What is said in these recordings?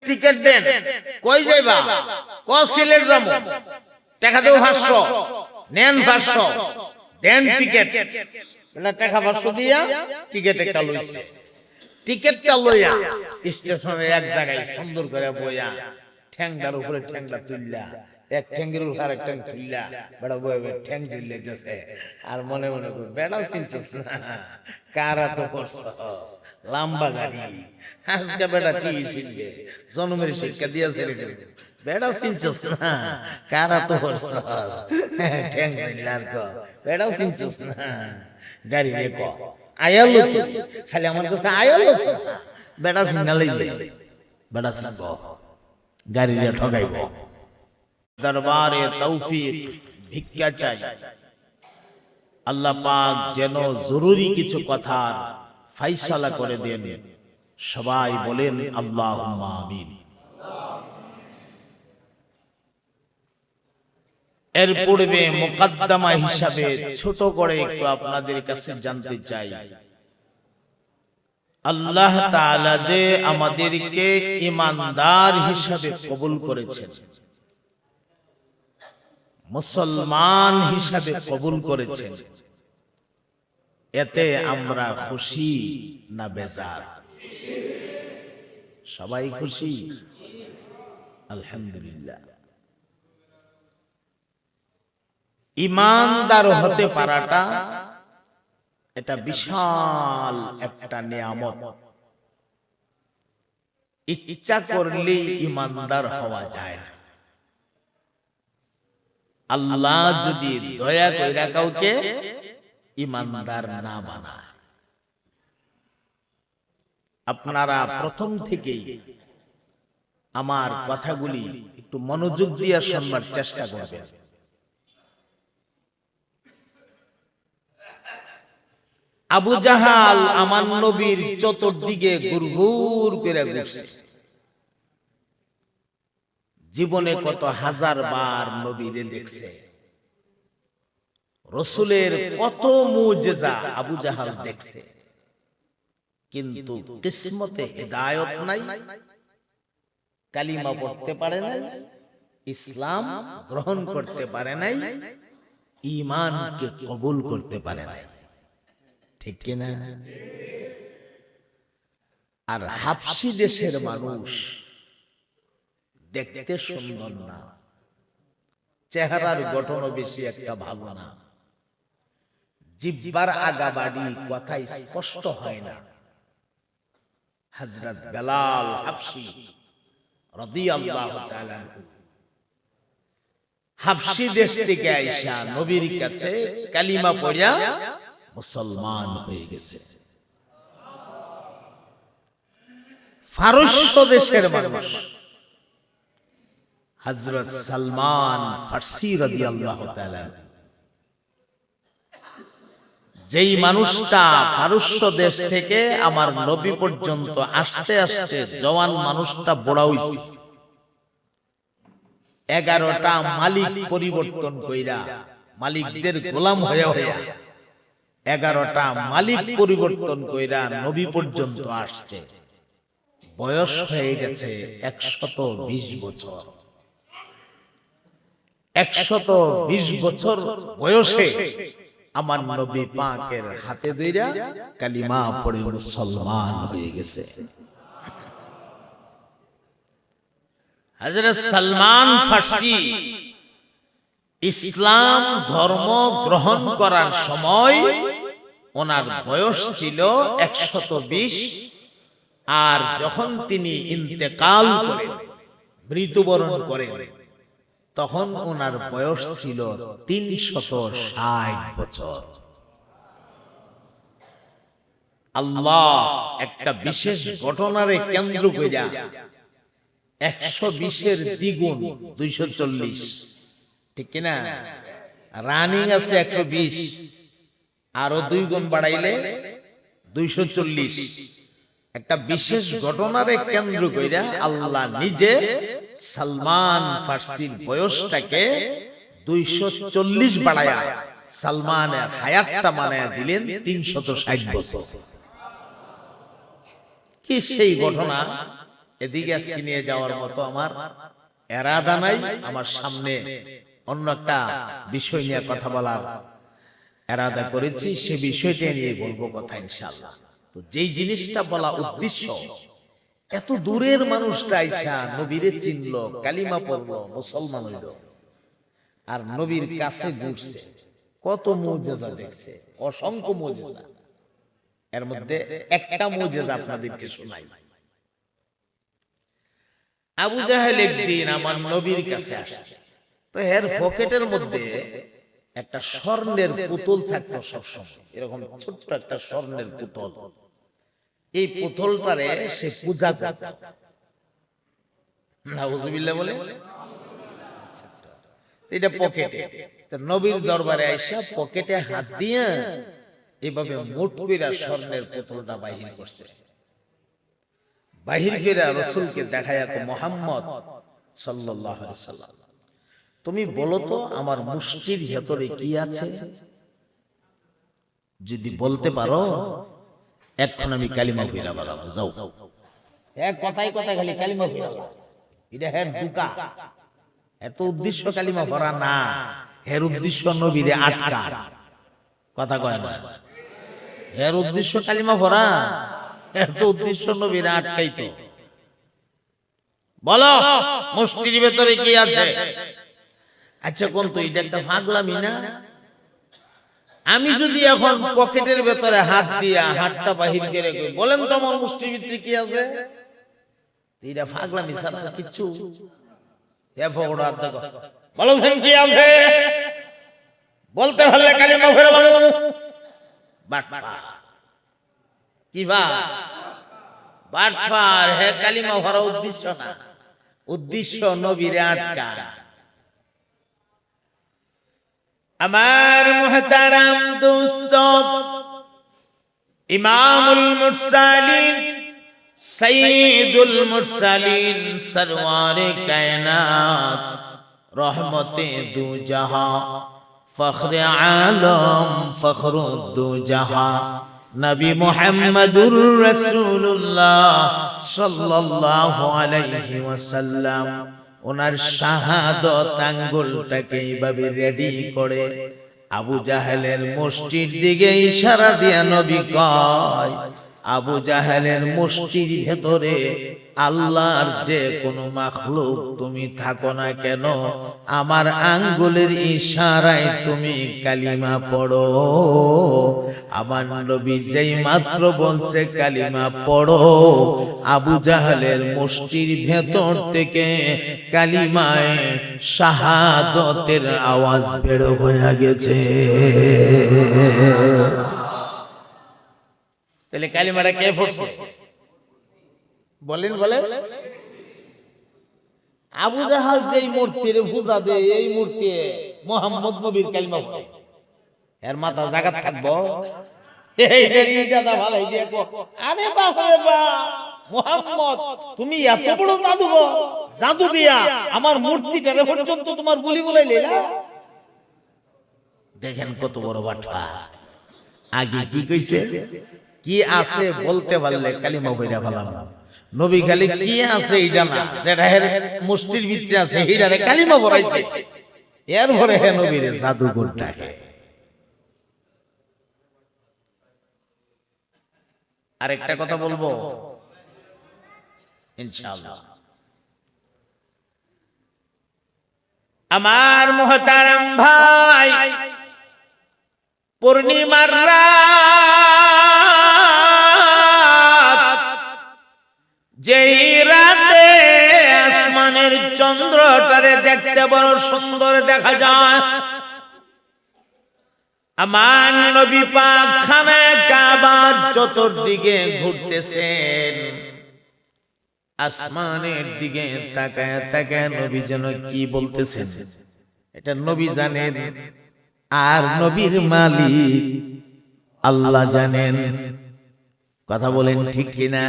Ticket দেন, কই যাইবা? ক সিলেট যাবো, টাকা দেও 500, নেন 500, দেন টিকেট। টাকা 500 দিয়া টিকেট একটা লইছে। টিকেটটা লইয়া স্টেশনের এক জায়গায় সুন্দর করে বইয়া ঠ্যাংটার উপরে ঠ্যাংটা তুললা, এক ঠ্যাঙ্গের উপর আরেক ঠ্যাং তুললা, বেড়া বইবে ঠ্যাং তুললে গেছে। আর মনে মনে করি বেড়া চিনছিস না, কারা তো করছস, লম্বা গাড়ি, আজকে বেড়া টিভি ছিলবে, জন্মের শিক্ষা দিয়া ছেড়ে দেবে, বেড়া চিনছিস না, কারা তো করছস, ঠ্যাং তুললা আর ক বেড়াও চিনছিস না, গাড়ি রে ক আয়ালো তো খালি আমার কাছে আয়ালো বেড়া সিগনালই দে, বেড়া সিংহ গাড়ি রে ঠগাইব। দরবারে তৌফিক ভিক্ষা চাই, আল্লাহ পাক যেন জরুরি কিছু কথার ফাইসালা করে দেন। সবাই বলেন আল্লাহুম্মা আমিন। এর পূর্বে মুকদ্দমা হিসাবে ছোট করে একটু আপনাদের কাছে জানতে চাই, আল্লাহ তাআলা যে আমাদেরকে ঈমানদার হিসাবে কবুল করেছেন, মুসলমান হিসাবে কবুল করেছেন, এতে আমরা খুশি না বেজার? সবাই খুশি? আলহামদুলিল্লাহ। ঈমানদার হতে পারাটা এটা বিশাল একটা নিয়ামত। ইচ্ছা করলেই ঈমানদার হওয়া যায় না। আল্লাহ যদি দয়া কইরা কাউকে ঈমানদার না বানায়, আপনারা প্রথম থেকেই আমার কথাগুলি একটু মনোযোগ দিয়ে শোনার চেষ্টা করবেন। আবু জাহাল আমার নবীর চতুর্দিকে ঘুরঘুর করে ঘুরছে। জীবনে কত হাজার বার নবীরে দেখছে, রাসূলের কত মুজিজা আবু জাহাল দেখছে, কিন্তু কিসমতে হিদায়াত নাই, কালিমা পড়তে পারে নাই, ইসলাম গ্রহণ করতে পারে নাই, ঈমানকে কবুল করতে পারে নাই। ঠিক কি না? আর হাবশী দেশের মানুষ দেখতে সুন্দর না, চেহারার গঠনও বেশি একটা ভালো না, জিহ্বার আগাবাড়ি কথা স্পষ্ট হয় না। হযরত বেলাল হাবশী রাদিয়াল্লাহু তাআলা আনহু হাবশী দেশ থেকে আইসা নবীর কাছে কালিমা পড়িয়া মুসলমান হয়ে গেছে। ফারস্য দেশের মানুষ হযরত সালমান ফারসি রাদিয়াল্লাহু তাআলা, যেই মানুষটা ফারস্য দেশ থেকে আমার নবী পর্যন্ত আসতে আসতে জওয়ান মানুষটা বড় হইছে, 11টা মালিক পরিবর্তন কইরা, মালিকদের গোলাম হয়ে 11টা মালিক পরিবর্তন কইরা নবী পর্যন্ত আসছে। বয়স হয়ে গেছে 120 বছর। 120 বছর বয়সে আমার নবী পাকের হাতে ধইরা কালিমা পড়ে মুসলমান হয়ে গেছে। হযরত সালমান ফারসি ইসলাম ধর্ম গ্রহণ করার সময় ওনার বয়স ছিল 120, আর যখন তিনি ইন্তেকাল করেন, মৃত্যুবরণ করেন, তখন ওনার বয়স ছিল 360 বছর। আল্লাহ একটা বিশেষ ঘটনারে কেন্দ্র কইরা 120-এর দ্বিগুণ 240, ঠিক কিনা? রানিং আছে 120, আরো 2 গুণ বাড়াইলে 240। একটা বিশেষ ঘটনারে কেন্দ্র কইরা আল্লাহ নিজে সালমান ফারসির বয়সটাকে 240 বাড়ায়া সালমানের হায়াতটা বানায়া দিলেন 360 বছর। কি সেই ঘটনা? এদিকে আজকে নিয়ে যাওয়ার মতো আমার এরাদা নাই। আমার সামনে অন্য একটা বিষয় নিয়ে কথা বলার এরাদা করেছি, সে বিষয়টা নিয়ে বলবো কথা ইনশাআল্লাহ। তো যেই জিনিসটা বলা উদ্দেশ্য, এত দূরের মানুষটা আইসা নবীরে চিনলো, কালিমা পড়লো, মুসলমান হইল, আর নবীর কাছে ঘুরছে, কত মুজিজা দেখছে, অসংখ্য মুজিজা। এর মধ্যে একটা মুজিজা আপনাদেরকে শোনাই। আবু জাহেল একদিন আমার নবীর কাছে আসছে, তো এর পকেটের মধ্যে একটা স্বর্ণের পুতুল থাকতো সবসময়, এরকম ছোট্ট একটা স্বর্ণের পুতুল। এই পুতুলটারে সে পূজা করত। নাউজুবিল্লাহ বলে, এটা পকেটে। তো নবীর দরবারে আইসা পকেটে হাত দিয়ে এভাবে মুঠ কইরা স্বর্ণের পুতুলটা বাহির করছে। বাহির করে রাসূলকে দেখায়া, মুহাম্মদ সাল্লাল্লাহু আলাইহি সাল্লাম, তুমি বলো তো আমার মুষ্টির ভেতরে কি আছে? যদি বলতে পারো এখন আমি কালিমা পড়া বলবো। যাও, এক কথাই কথা খালি কালিমা পড়া, এটা হ্যাঁ দুকা। এত উদ্দেশ্য কালিমা পড়া না, এর উদ্দেশ্য নবীরে আটকা। কথা কয় না, এর উদ্দেশ্য কালিমা পড়া, এত উদ্দেশ্য নবীরে আটকাইতো। বলো মুষ্টির ভেতরে কি আছে? আচ্ছা কোন তো, এটা একটা পাগলামি না? আমি যদি এখন পকেটের ভেতরে হাত দিয়া হাতটা বাহির করে বলেন তো আমার মুষ্টির ভিতরে কি আছে, এটা পাগলামি ছাড়া কিচ্ছু। বলছেন কি আছে, বলতে হলে কালিমা পড়ে বলো। কি বাটফার, হে কালিমা পড়া উদ্দেশ্য না, উদ্দেশ্য নবীরে আটকা। আমার মুহতারাম দোস্ত, ইমামুল মুরসালিন, সাইয়্যিদুল মুরসালিন, সরওয়ারে কায়নাত, রহমতে দু জাহান, ফখরে আলম, ফখরুদ দু জাহান, নবী মুহাম্মদুর রাসূলুল্লাহ সাল্লাল্লাহু আলাইহি ওয়াসাল্লাম, ওনার শাহাদত আঙ্গুলটাকে এইভাবে রেডি করে আবু জাহেলের মুষ্টির দিকে ইশারা দিয়া নবী কয়, আবু জাহেলের মুষ্টির ভেতরে আল্লাহর যে কোনো মাখলুক তুমি থাকো না কেন, আমার আঙ্গুলের ইশারায় তুমি কালিমা পড়ো। আমার নবী যেই মাত্র বলছে কালিমা পড়ো, আবু জাহেলের মুষ্টির ভেতর থেকে কালিমায়ে শাহাদতের আওয়াজ বের হয়ে গেছে। তাহলে কালিমাটা কে পড়ছে? বলেন বলেন। আবু জাহাল যেই মূর্তির পূজা দেয়, এই মূর্তি মুহাম্মদ নবীর কালিমা পড়ে, এর মাথা জাগাত থাকবো? আরে বাপ রে বাপ, মুহাম্মদ তুমি এত বড় জাদুঘর, জাদু দিয়া আমার মূর্তিটারে পর্যন্ত তোমার বলি বলাইলে। দেখেন কত বড় বাটপা। আগে কি কইছে, কি আছে বলতে পারলে কালিমা পড়া ভালাম। নবী খালি কি আছে এইটা না, যেটা এর মুষ্টির ভিতরে আছে এইটারে কালিমা পড়াইছে, এর পরে হে নবীরে জাদুঘর ডাকে। আরেকটা কথা বলবো ইনশাআল্লাহ। আমার মুহতারাম ভাই, পূর্ণিমার রাত, যেই রাতে আসমানের চন্দ্রটারে দেখতে বড় সুন্দর দেখা যায়, আমার নবী পাক খানায়ে কাবার চতুর্দিকে ঘুরতেছেন। আসমানের দিকে তাকায় তাকায় নবী যেন কি বলতেছেন, এটা নবী জানেন, আর নবীর মালিক আল্লাহ জানেন। কথা বলেন ঠিক কিনা?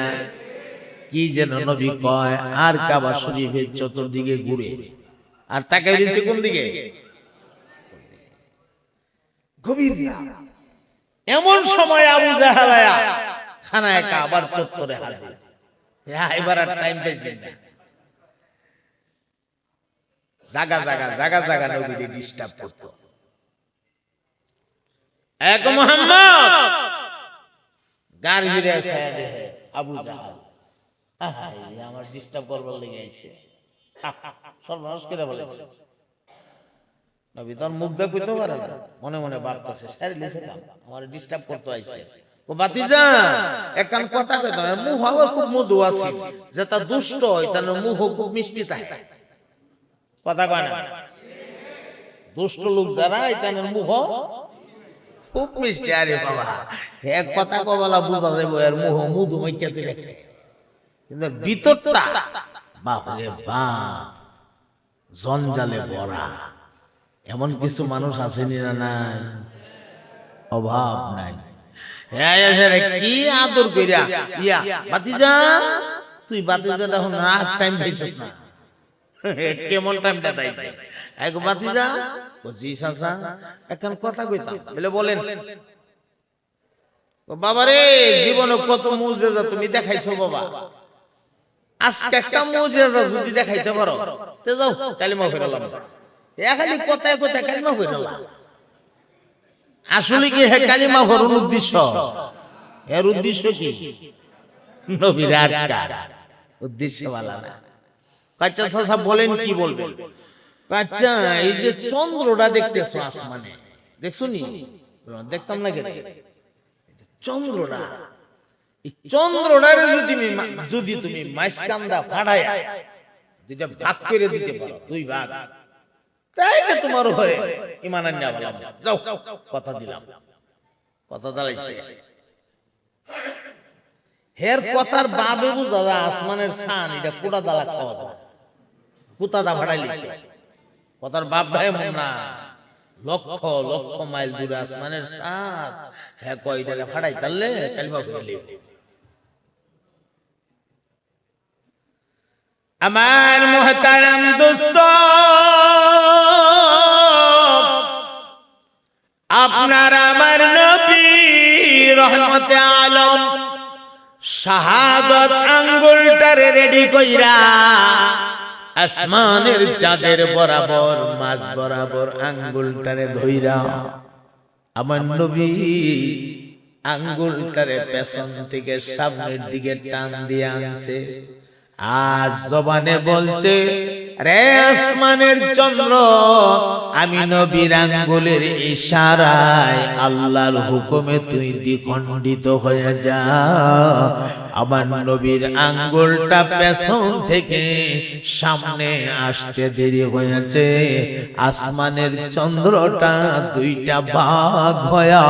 কি যেন নবী কয়, আর কাবা শরীফের চতুর্দিকে ঘুরে আর তাকায় দিছে কোন দিকে? গভীর রাত। এমন সময় আবু জাহেল খানায়ে কাবার চত্বরে হাজির। এবার আর টাইম পাইছি না। জাগা জাগা জাগা জাগা নবীকে ডিস্টার্ব করতো। এক মোহাম্মদ গার ভিড়ে ছায়া দেহে আবু জাহাল আমার ডিস্টার্ব করবার লেগে আইছে, সর্বনাশ করে বলেছে। নবী তোর মুখ দিয়ে কইতে পারে না, মনে মনে ভাবতেছে সারিলেছে আমার ডিস্টার্ব করতে আইছে। ও বাতিজা একখান কথা কইতো, মুখ আবার খুব মধু আছে, যে তা দুষ্ট হয় তার মুখ খুব মিষ্টি থাকে। কথা কয় না? দুষ্ট লোক যারা তাদের মুখ খুব মিষ্টি। আরে বাবা এক কথা কবলা বুঝা যাবে এর মুখ মধু মাইকাতে রাখছে, কিন্তু ভিতরটা বাপরে বাপ জঞ্জালে ভরা। এমন কিছু মানুষ আসেনি না? নাই, অভাব নাই। কি আদর কইরা ইয়া বাতিজা, তুই বাতিজা এখন রাত টাইম পাইছিস না, কেমন টাইমটা পাইছে? এক বাতিজা ও জি চাচা এখন কথা কইতাম বলে বলেন। ও বাবা রে, জীবনে কত মুজিজা তুমি দেখাইছো বাবা, আজকে একটা মুজিজা যদি দেখাইতে পারো তে যাও কালিমা ফেরালাম। খালি কথায় কথায় কালিমা ফেরালাম। আসলে কি হে কালিমা ফেরার উদ্দেশ্য? এর উদ্দেশ্য কি? নবীর আটকা উদ্দেশ্য वाला না। কাচ্চা চাচা বলেন কি বলবেন? কাচ্চা এই যে চন্দ্রটা দেখতেছো আসমানে, দেখছো নি? দেখতাম না কেন চন্দ্রটা? এই চন্দ্রটারে যদি তুমি মাইসকান্দা ফাড়ায়া দুইটা ভাগ করে দিতে পারো, দুই ভাগ, তাইলে তোমার ঘরে ঈমান আনিয়া বললাম যাও, কথা দিলাম, কথা দাঁড়াইছে। হের কথার বাবে বুঝা যায় আসমানের সান এটা কোটা দালা খাওয়া যায়, কুতা দা ভাড়াইলি কথার বাপ ভাই না, লক্ষ লক্ষ মাইল দূরে আসমানের সান। হ্যাঁ কয়টা ফাড়াই তাহলে কালিমা ফেলে। আমার মুহতারাম দোস্ত, আপনার আমার নবী রহমতে আলম শাহাদত আঙ্গুলটারে রেডি কইরা আসমানের চাঁদের বরাবর মাঝ বরাবর আঙ্গুলটারে ধইরা আমার নবী আঙ্গুলটারে পেছন থেকে সামনের দিকে টান দিয়ে আনছে, আর জবানে বলছে, রে আসমানের চন্দ্র, আমি নবীর আঙ্গুলের ইশারায় আল্লাহর হুকুমে তুই দ্বিখণ্ডিত হয়ে যা। আমার নবীর আঙ্গুলটা পেছন থেকে সামনে আসতে দেরি হয়েছে, আসমানের চন্দ্রটা দুইটা ভাগ হয়া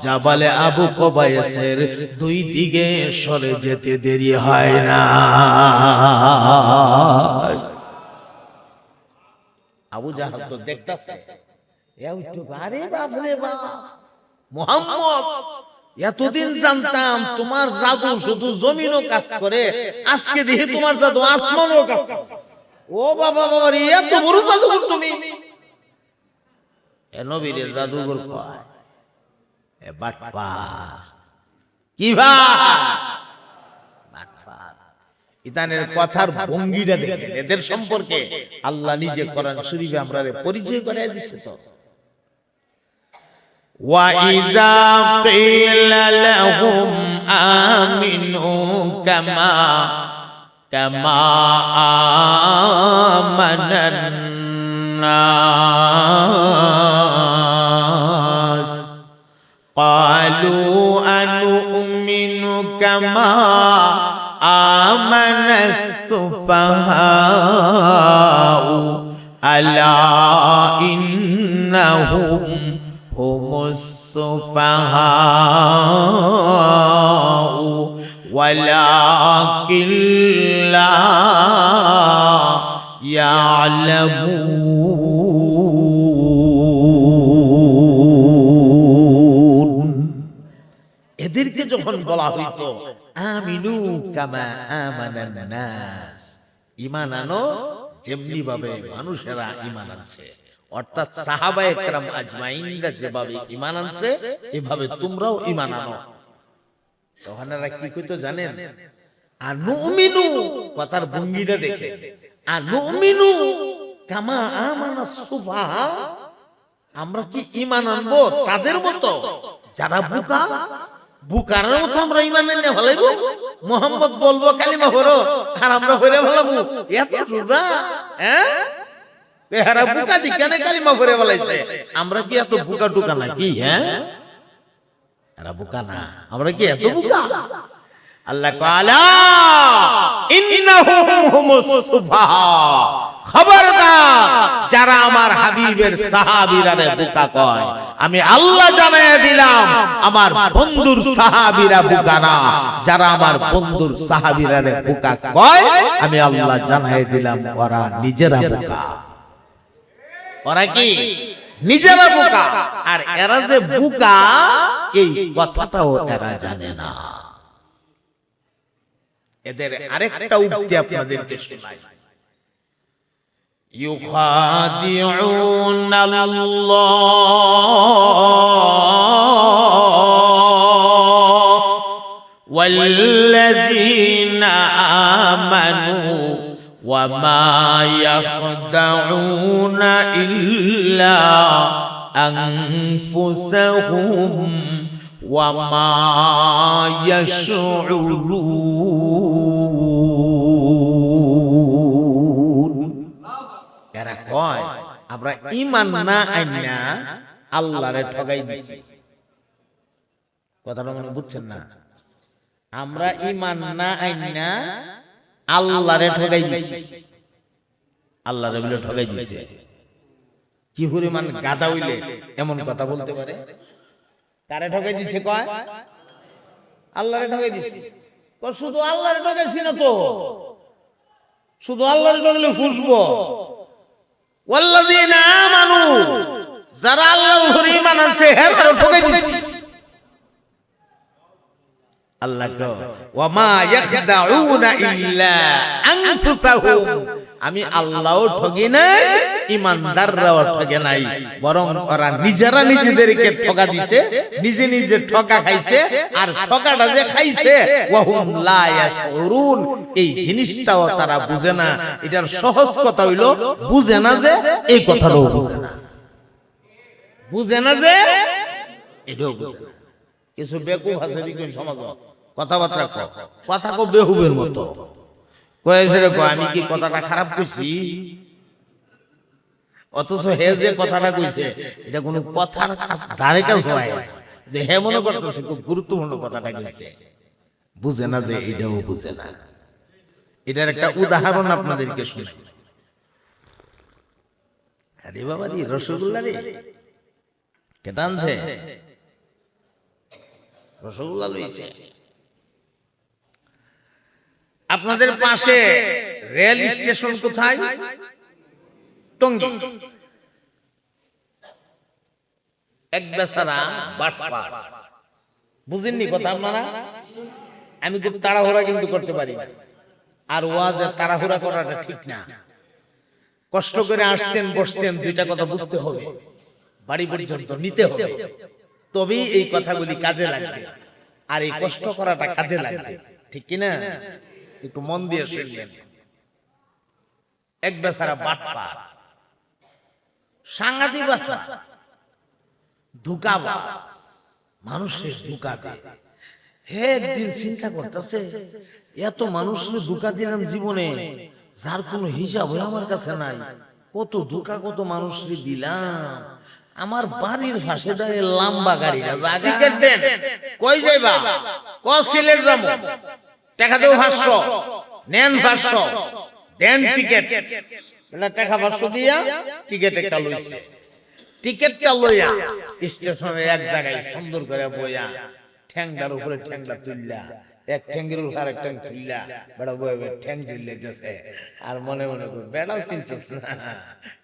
জাবালে আবু কুবাইসের দুই দিকে সরে যেতে দেরি হয় না। আবু জাহাল তো দেখতাছে, আরে বাপ রে বাপ, মুহাম্মদ এতদিন জানতাম তোমার জাদু শুধু জমিনও কাজ করে, আজকে দেখি তোমার জাদু আসমানও কাজ করে। ও বাবা বাবা রে, এত বড় জাদুঘর তুমি! এ নবীর জাদুঘর কয় এ বাটপার। কি ভাই বাটপার! ইতানের কথার ভঙ্গিটা দেখেন, এদের সম্পর্কে আল্লাহ নিজে কোরআন শরীফে আমরারে পরিচয় করে দিয়েছে। তো وَإِذَا قِيلَ لَهُمْ آمِنُوا كَمَا آمَنَ النَّاسُ قَالُوا أَنُؤْمِنُ كَمَا آمَنَ السُّفَهَاءُ أَلَا إِنَّهُمْ هُمُ السُّفَهَاءُ وَلَكِنْ لَا يَعْلَمُونَ। এদেরকে যখন বলা হইতো আমিনু কামা আমানান নাস, ঈমান আনো যেমনি ভাবে মানুষেরা ঈমান আনছে, অর্থাৎ সাহাবায়ে কেরাম আজমাইনরা যেভাবে ঈমান আনছে এভাবে তোমরাও ঈমান আনো। তখন এরা কি কইতো জানেন? আর নুমিনু কথার ভঙ্গিটা দেখে, আর নুমিনু কামা আমানা সুফাহা, আমরা কি ঈমান আনবো তাদের মতো যারা বোকা, বুকার মতো আমরা ঈমান এনে ফেলাইব। মুহাম্মদ বলবো কালিমা পড়ো আর আমরা পড়ে ফেলাবো, এত সোজা? হ্যাঁ, বেহারা বুকা দিকানে কালিমা পড়ে ফেলাইছে, আমরা কি এত বুকা টুকা নাকি? হ্যাঁ, এরা বুকা না, আমরা কি এত বুকা? আল্লাহ তাআলা ইন্নাহুম হুমুস সুফাহা, খবরদার যারা আমার হাবিবের সাহাবীরা রে বোকা কয়, আমি আল্লাহ জানায়া দিলাম আমার বন্ধুর সাহাবীরা বোকা না। যারা আমার বন্ধুর সাহাবীরা রে বোকা কয়, আমি আল্লাহ জানায়া দিলাম ওরা নিজেরা বোকা। ওরা কি নিজেরা বোকা, আর এরা যে বোকা এই কথাটাও এরা জানে না। এদের আরেকটা উক্তি আপনাদেরকে শোনাই। ইউখাদিউনা আল্লাহ ওয়াল্লাযীনা আমানু ওয়া মা ইয়াখদাউনা ইল্লা আনফুসাহুম ওয়া মা ইয়াশউরুন। এরা কয় আমরা ঈমান না আইনা আল্লাহরে ঠগাই দিছি। কথাটা মনে বুঝছেন না? আমরা ঈমান না আইনা আল্লাহরে ঠগাই দিছি, আল্লাহরে বলে ঠগাই দিছে। কি পরিমাণ গাদা হইলে এমন কথা বলতে পারে? কারে ঠগাই দিছে কয়? আল্লাহরে ঠগাই দিছি। শুধু আল্লাহরে ঠগাইছি না তো, শুধু আল্লাহরে ঠগাইলে ফুসবো। ওয়াল্লাযীনা আমানু, যারা আল্লাহর উপরে ঈমান আনছে হেরাও ঠগাই দিছি। আল্লাহ কো ওয়া মা ইয়াখদাউনা ইল্লা আনফুসাহুম, আমি আল্লাহও ঠগি নাই, ঈমানদাররাও ঠগে নাই, বরং ওরা নিজেরা নিজেদেরকে ঠগা দিছে, নিজে নিজে ঠকা খাইছে। আর ঠকাটা যে খাইছে ওয়া হুম লা ইয়াশউরুন, এই জিনিসটাও তারা বুঝে না। এটার সহজ কথা হইল বুঝে না যে এই কথাটাও বুঝে না, বুঝে না যে এটাও বুঝে না। কিছু বেকুব আছে দেখবেন সমাজ, কথাবার্তা কথা কো বেহুবের মতো কয়েছে, আমি কি কথাটা খারাপ কইছি? অথচ হে যে কথাটা কইছে এটা কোন কথার ধারে কাছে হয় যে হে মনে করতেছে খুব গুরুত্বপূর্ণ কথাটা কইছে, বুঝে না যে এটাও বুঝে না। এটার একটা উদাহরণ আপনাদেরকে শুনাই। আরে বাবা রে, রসগোল্লা রে কেটা আনছে? রসগোল্লা লইছে। আপনাদের পাশে রেল স্টেশন কোথায়? টঙ্গী। এক বেচারা বাটপার, বুঝেননি কথা আপনারা? আমি খুব তাড়াহুড়া কিন্তু করতে পারি না, আর ওয়াজে তাড়াহুড়া করাটা ঠিক না। কষ্ট করে আসছেন, বসছেন, দুইটা কথা বুঝতে হবে, বাড়ি পর্যন্ত নিতে হবে, তবেই এই কথাগুলি কাজে লাগবে। আর এই কষ্ট করাটা কাজে লাগবে, ঠিক কিনা? একটু মন দিয়ে শুনবেন। এক বেচারা বাটপার, সাংঘাতিক বাটপার, ধোঁকাবাজ, মানুষের ধোঁকা দেয়। হে একদিন চিন্তা করতেছে, এত মানুষের ধোঁকা দিলাম জীবনে, যার কোনো হিসাব আমার কাছে নাই। কত ধোঁকা, কত মানুষকে দিলাম। আমার বাড়ির পাশে দাঁড়িয়ে লম্বা গাড়িটা জায়গা দেন, কই যাইবা? ক সিলেট যাবো, টাকা দেও 500, নেন 500, দেন টিকেট। টাকা 500 দিয়া টিকেট একটা লইছে। টিকেটটা লইয়া স্টেশনের এক জায়গায় সুন্দর করে বইয়া, ঠ্যাংটার উপরে ঠ্যাংটা তুললা, এক ঠ্যাঙ্গের উপর আরেক ঠ্যাং তুললা, বেড়া বইবে ঠ্যাং তুললেছে। আর মনে মনে করি বেড়া চিনছিস না,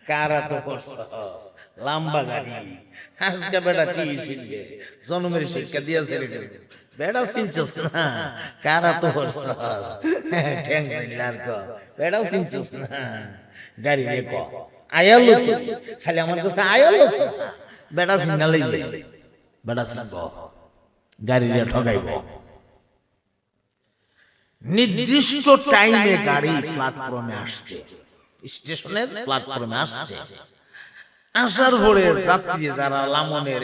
কারা তো করছস, লম্বা গাড়ি, আজকে বেড়া কি ছিলবে, জন্মের শিক্ষা দিয়া ছেড়ে দেবে, বেড়া চিনছিস না, কারা তো করছস, ঠ্যাং তুললার ক, বেড়া চিনছিস না, গাড়ি রে ক আয়ালো, খালি আমার কাছে আয়ালো, বেড়া সিঙ্গা লইবে, বেড়া সিঙ্গ গাড়ি রে ঠগাইব। নির্দিষ্ট টাইমে গাড়ি প্ল্যাটফর্মে আসছে, স্টেশনের প্ল্যাটফর্মে আসছে, আসার পরে যাত্রী যারা লামনের